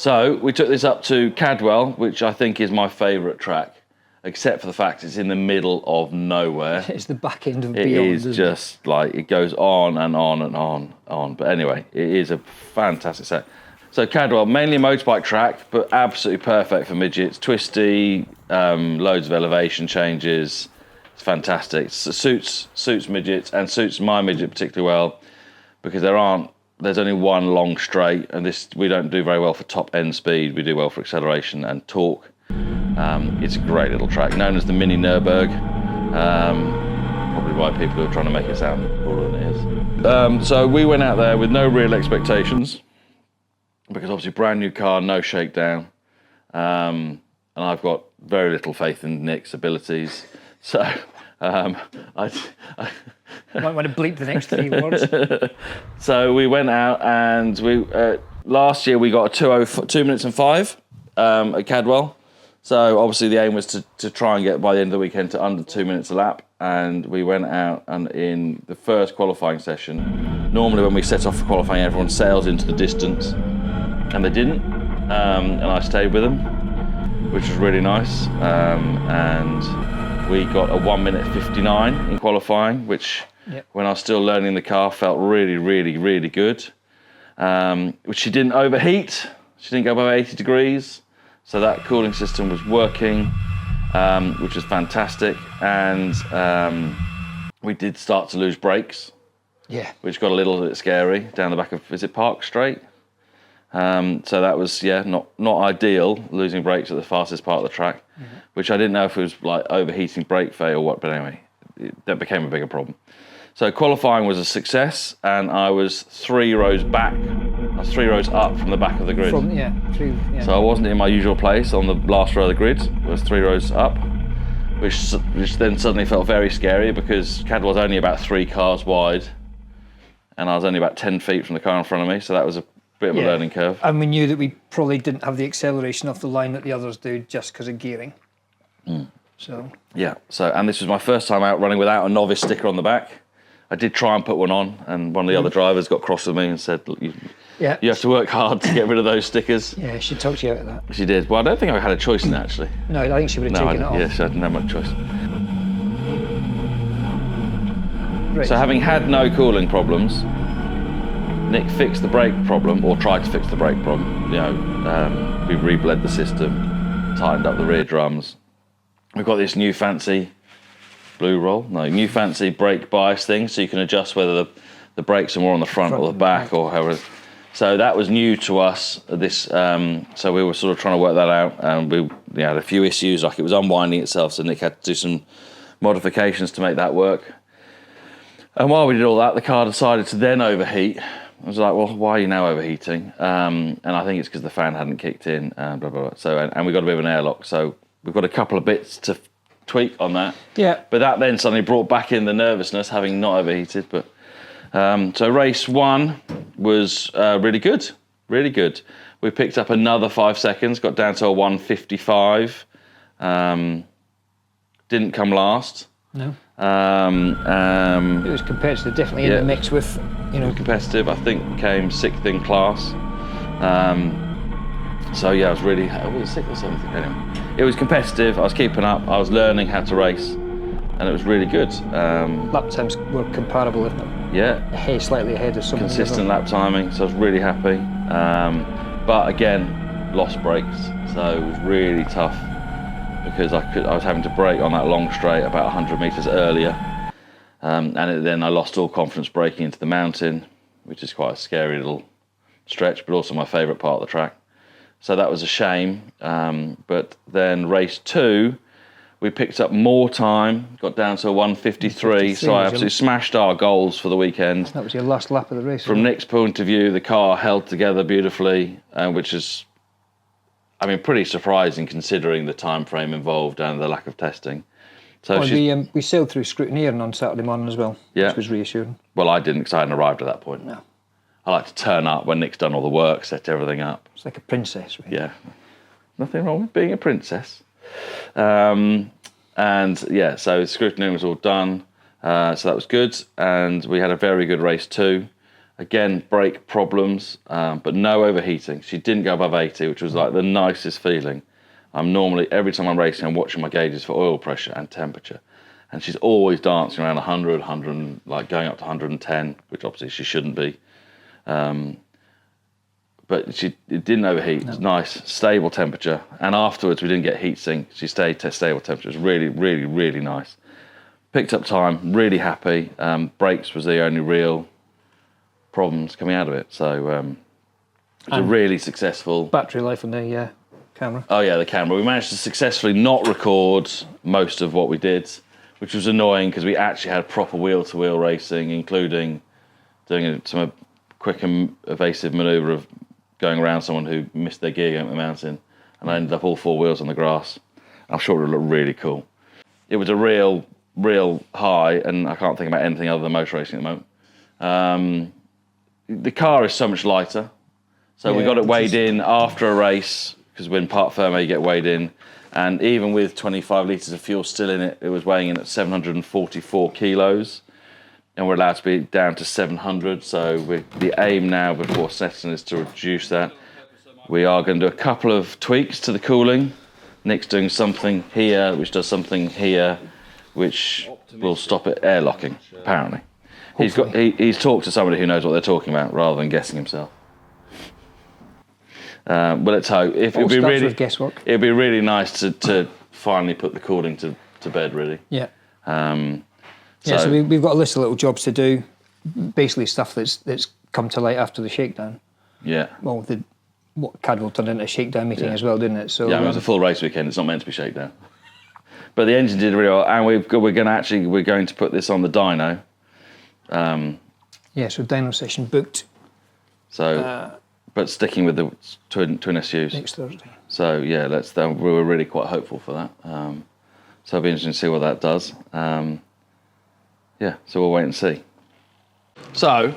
So we took this up to Cadwell, which I think is my favourite track, except for the fact it's in the middle of nowhere. It's the back end of It Beyond. is just like, it goes on and on and on. But anyway, it is a fantastic set. So Cadwell, mainly a motorbike track, but absolutely perfect for midgets. Twisty, loads of elevation changes. It's fantastic. It suits midgets and suits my midget particularly well, because there's only one long straight, and we don't do very well for top end speed. We do well for acceleration and torque. It's a great little track, known as the Mini Nürburg. Probably why people are trying to make it sound cooler than it is. So we went out there with no real expectations, because obviously brand new car, no shakedown. And I've got very little faith in Nick's abilities. So I might want to bleep the next 3 words. So we went out, and last year we got a 2 minutes and 5 at Cadwell. So obviously the aim was to try and get by the end of the weekend to under 2 minutes a lap. And we went out, and in the first qualifying session, normally when we set off for qualifying, everyone sails into the distance, and they didn't. And I stayed with them, which was really nice. And we got a 1 minute 59 in qualifying, which when I was still learning the car felt really, really, really good. Which she didn't overheat. She didn't go above 80 degrees. So that cooling system was working, which was fantastic. And we did start to lose brakes, which got a little bit scary down the back of, is it Park Straight? So that was, not ideal, losing brakes at the fastest part of the track, which I didn't know if it was like overheating brake failure or what, but anyway, that became a bigger problem. So qualifying was a success, and I was 3 rows back. I was 3 rows up from the back of the grid. So I wasn't in my usual place on the last row of the grid. I was 3 rows up, which then suddenly felt very scary, because Cadwell's only about 3 cars wide, and I was only about 10 feet from the car in front of me. So that was a bit of a learning curve. And we knew that we probably didn't have the acceleration off the line that the others do, just because of gearing. So and this was my first time out running without a novice sticker on the back. I did try and put one on, and one of the other drivers got cross with me and said, look, you have to work hard to get rid of those stickers. Yeah, she talked you out of that. She did. Well, I don't think I had a choice in that, actually. No, I think she would have taken it off. Yeah, she didn't have much choice. Right. So having had no cooling problems, Nick fixed the brake problem, or tried to fix the brake problem. We rebled the system, tightened up the rear drums. We've got this new fancy brake bias thing, so you can adjust whether the brakes are more on the front or the back, or however. So that was new to us. So we were sort of trying to work that out, and we had a few issues, like it was unwinding itself, so Nick had to do some modifications to make that work. And while we did all that, the car decided to then overheat. I was like, well, why are you now overheating? And I think it's because the fan hadn't kicked in, blah, blah, blah. So, and we got a bit of an airlock, so we've got a couple of bits to tweak on that. Yeah. But that then suddenly brought back in the nervousness, having not overheated. But so race 1 was really good, really good. We picked up another 5 seconds, got down to a 1:55. Didn't come last. No. It was competitive, definitely in the mix with, competitive. I think came 6th in class. So yeah, I was really, was it 6th or 7th? Anyway, it was competitive. I was keeping up. I was learning how to race, and it was really good. Lap times were comparable, if not slightly ahead of some. Consistent lap timing, so I was really happy. But again, lost brakes, so it was really tough, because I was having to brake on that long straight about 100 metres earlier, and then I lost all confidence braking into the mountain, which is quite a scary little stretch, but also my favourite part of the track. So that was a shame. But then race 2, we picked up more time, got down to a 1:53, so I absolutely smashed our goals for the weekend. That was your last lap of the race. From Nick's point of view, the car held together beautifully, which is, pretty surprising considering the time frame involved and the lack of testing. So we sailed through scrutineering on Saturday morning as well, which was reassuring. Well, I didn't, because I hadn't arrived at that point. No. I like to turn up when Nick's done all the work, set everything up. It's like a princess, really. Yeah. Nothing wrong with being a princess. So scrutineering was all done. So that was good. And we had a very good race 2. Again, brake problems, but no overheating. She didn't go above 80, which was like the nicest feeling. I'm normally, every time I'm racing, I'm watching my gauges for oil pressure and temperature. And she's always dancing around 100, like going up to 110, which obviously she shouldn't be. But it didn't overheat. It was nice, stable temperature. And afterwards, we didn't get heat sink. She stayed stable temperature. It was really, really, really nice. Picked up time, really happy. Brakes was the only real problems coming out of it. So it was a really successful... Battery life on the camera. Oh yeah, the camera. We managed to successfully not record most of what we did, which was annoying because we actually had proper wheel-to-wheel racing, including doing some quick and evasive manoeuvre of going around someone who missed their gear going up the mountain, and I ended up all 4 wheels on the grass. I'm sure it would look really cool. It was a real high, and I can't think about anything other than motor racing at the moment. The car is so much lighter, so we got it weighed in after a race, because when part firme you get weighed in, and even with 25 litres of fuel still in it, it was weighing in at 744 kilos, and we're allowed to be down to 700, so the aim now before setting is to reduce that. We are going to do a couple of tweaks to the cooling. Nick's doing something here, which does something here, which will stop it airlocking, apparently. He's talked to somebody who knows what they're talking about, rather than guessing himself. But let's hope. It'd be really nice to finally put the cooling to bed, really. Yeah. So we've got a list of little jobs to do, basically stuff that's come to light after the shakedown. Yeah. Well, what Cadwell turned into a shakedown meeting as well, didn't it? So yeah, it was a full race weekend. It's not meant to be shakedown. But the engine did really well, and we're going to put this on the dyno. So dyno session booked. So, but sticking with the twin SUs next Thursday. So yeah, we were really quite hopeful for that. So it'll be interesting to see what that does. So we'll wait and see. So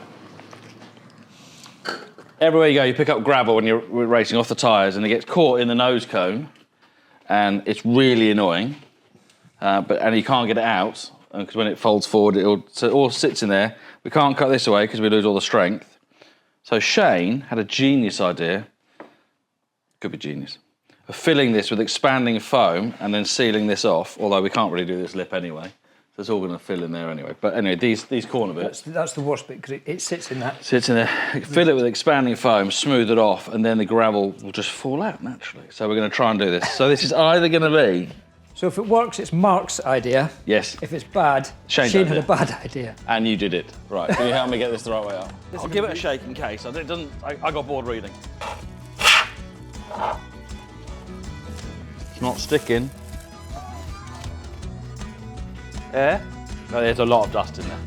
everywhere you go, you pick up gravel when you're racing off the tyres, and it gets caught in the nose cone, and it's really annoying. And you can't get it out because when it folds forward, it all sits in there. We can't cut this away because we lose all the strength. So Shane had a genius idea, could be genius, of filling this with expanding foam and then sealing this off, although we can't really do this lip anyway. So it's all going to fill in there anyway. But anyway, these corner bits. That's the worst bit because it sits in that. Sits in there. Fill it with expanding foam, smooth it off, and then the gravel will just fall out naturally. So we're going to try and do this. So this is either going to be... So if it works, it's Mark's idea. Yes. If it's bad, Shane had a bad idea. And you did it. Right, can you help me get this the right way up? I'll give it a shake in case. I got bored reading. It's not sticking. Yeah? No, there's a lot of dust in there.